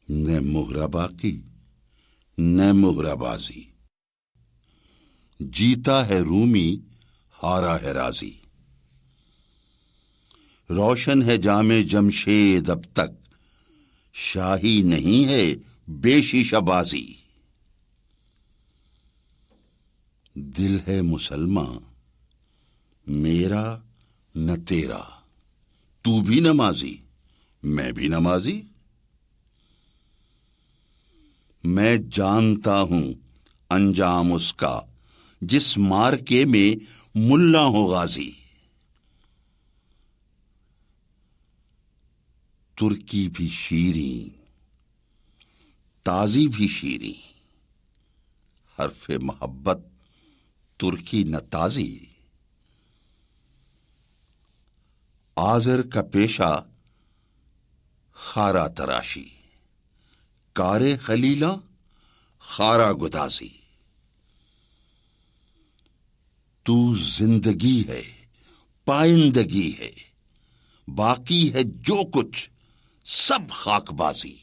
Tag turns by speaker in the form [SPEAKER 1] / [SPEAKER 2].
[SPEAKER 1] نہ مہرہ باقی نہ مہرہ بازی، جیتا ہے رومی ہارا ہے رازی، روشن ہے جام جمشید اب تک، شاہی نہیں ہے بے شیشہ بازی، دل ہے مسلمان میرا نہ تیرا، تو بھی نمازی میں بھی نمازی، میں جانتا ہوں انجام اس کا جس مارکے میں ملا ہو غازی، ترکی بھی شیریں تازی بھی شیریں، حرف محبت ترکی نہ تازی، آذر کا پیشہ خارا تراشی، کار خلیلہ خارا گدازی، تو زندگی ہے پائندگی ہے، باقی ہے جو کچھ سب خاک بازی۔